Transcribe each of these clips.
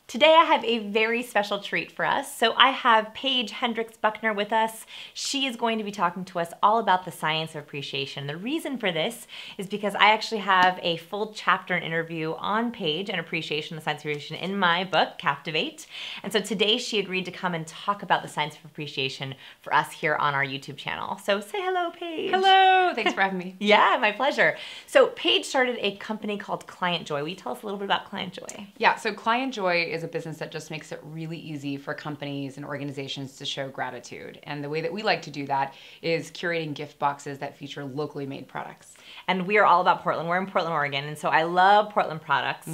Today I have a very special treat for us. So I have Paige Hendrix Buckner with us. She is going to be talking to us all about the science of appreciation. The reason for this is because I actually have a full chapter and interview on Paige and appreciation, the science of appreciation in my book, Captivate. And so today she agreed to come and talk about the science of appreciation for us here on our YouTube channel. So say hello, Paige. Hello, thanks for having me. Yeah, my pleasure. So Paige started a company called ClientJoy. Will you tell us a little bit about ClientJoy? Yeah, so ClientJoy is a business that just makes it really easy for companies and organizations to show gratitude. And the way that we like to do that is curating gift boxes that feature locally made products. And we are all about Portland. We're in Portland, Oregon, and so I love Portland products.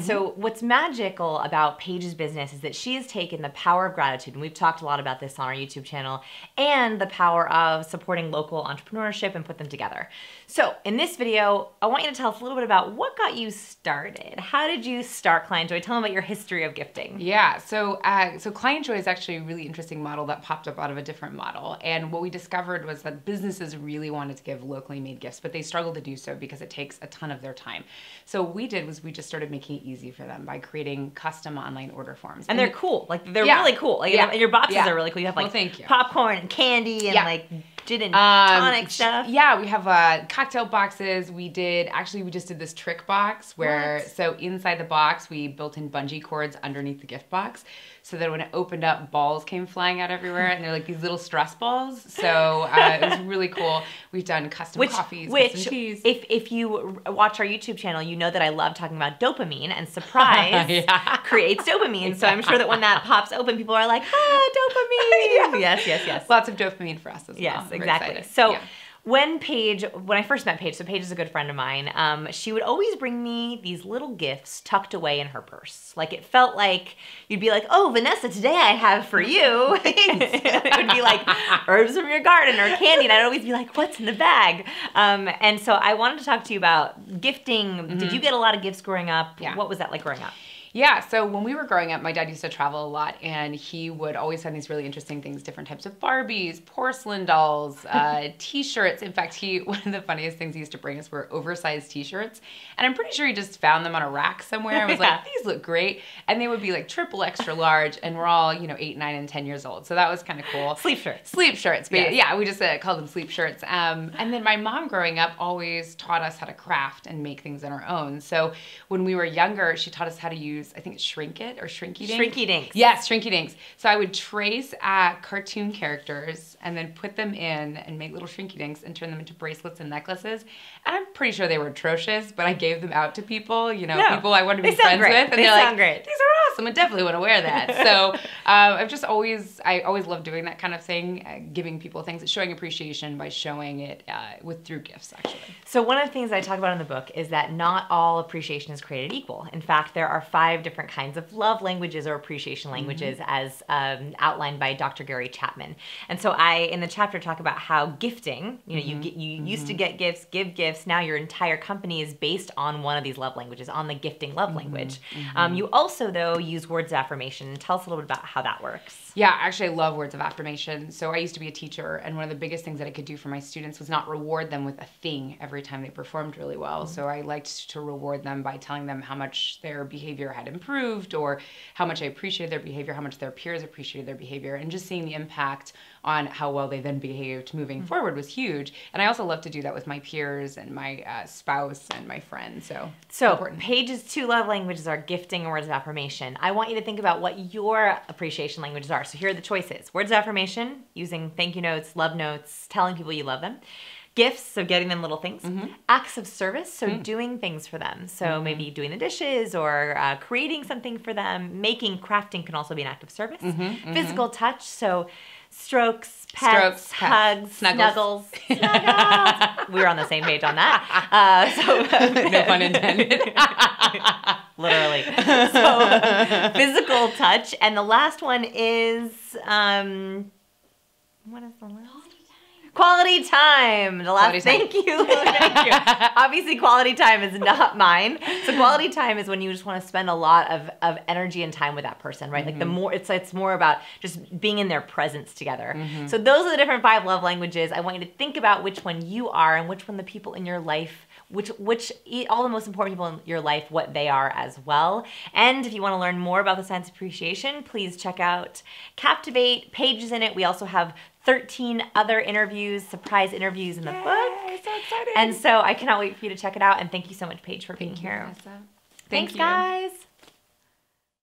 So what's magical about Paige's business is that she has taken the power of gratitude, and we've talked a lot about this on our YouTube channel, and the power of supporting local entrepreneurship and put them together. So in this video, I want you to tell us a little bit about what got you started. How did you start ClientJoy? Tell them about your history of gifting. Yeah, so ClientJoy is actually a really interesting model that popped up out of a different model. And what we discovered was that businesses really wanted to give locally made gifts, but they struggle to do so because it takes a ton of their time. So what we did was we just started making it easy for them by creating custom online order forms. And they're cool. Like they're really cool. Like your boxes are really cool. You have like thank you. popcorn and candy and like gin and tonic stuff. Yeah, we have cocktail boxes. We just did this trick box where, so inside the box, we built in bungee cords underneath the gift box so that when it opened up, balls came flying out everywhere and they're like these little stress balls. So it was really cool. We've done custom coffees, custom teas. If you watch our YouTube channel, you know that I love talking about dopamine, and surprise creates dopamine. So I'm sure that when that pops open, people are like, dopamine. Yes. Lots of dopamine for us as well. Yes, exactly. So when I first met Paige, so Paige is a good friend of mine, she would always bring me these little gifts tucked away in her purse. Like it felt like you'd be like, oh, Vanessa, today I have for you. It would be like herbs from your garden or candy. And I'd always be like, what's in the bag? And so I wanted to talk to you about gifting. Did you get a lot of gifts growing up? Yeah. What was that like growing up? Yeah, so when we were growing up, my dad used to travel a lot, and he would always have these really interesting things, different types of Barbies, porcelain dolls, T-shirts. In fact, one of the funniest things he used to bring us were oversized T-shirts, and I'm pretty sure he just found them on a rack somewhere and was like, these look great, and they would be like triple extra large, and we're all, 8, 9, and 10 years old, so that was kind of cool. Sleep shirts. Sleep shirts, but yeah, we just called them sleep shirts. And then my mom growing up always taught us how to craft and make things on our own, so when we were younger, she taught us how to use, I think it's Shrink-It or Shrinky Dink. Shrinky Dinks. Yes, Shrinky Dinks. So I would trace cartoon characters and then put them in and make little Shrinky Dinks and turn them into bracelets and necklaces. And I'm pretty sure they were atrocious, but I gave them out to people, people I wanted to be friends with. And they're like, great. These are awesome. I definitely want to wear that. So I always loved doing that kind of thing, giving people things, showing appreciation by showing it through gifts, actually. So one of the things I talk about in the book is that not all appreciation is created equal. In fact, there are 5 different kinds of love languages or appreciation languages as outlined by Dr. Gary Chapman. And so in the chapter talk about how gifting, you used to get gifts, give gifts. Now your entire company is based on one of these love languages, on the gifting love language. You also, though, use words of affirmation. Tell us a little bit about how that works. Yeah, actually I love words of affirmation. So I used to be a teacher, and one of the biggest things that I could do for my students was not reward them with a thing every time they performed really well. So I liked to reward them by telling them how much their behavior had improved, or how much I appreciated their behavior, how much their peers appreciated their behavior, and just seeing the impact on how well they then behaved moving forward was huge. And I also love to do that with my peers and my spouse and my friends. So important. Paige's 2 love languages are gifting and words of affirmation. I want you to think about what your appreciation languages are. So here are the choices. Words of affirmation, using thank you notes, love notes, telling people you love them. Gifts, so getting them little things. Acts of service, so doing things for them. So maybe doing the dishes or creating something for them. Crafting can also be an act of service. Physical touch, so strokes, pets, hugs, snuggles. We were on the same page on that. No pun intended. Literally. So physical touch. And the last one is, what is the last? Quality time. The last. Thank you. Thank you. Obviously, quality time is not mine. So quality time is when you just want to spend a lot of energy and time with that person, right? Like the more it's more about just being in their presence together. So those are the different 5 love languages. I want you to think about which one you are and which one the people in your life all the most important people in your life, what they are as well. And if you want to learn more about the science of appreciation, please check out Captivate. Paige is in it. We also have 13 other interviews, surprise interviews in the book. So exciting. And so I cannot wait for you to check it out. And thank you so much, Paige, for being here. Vanessa. Thanks, guys.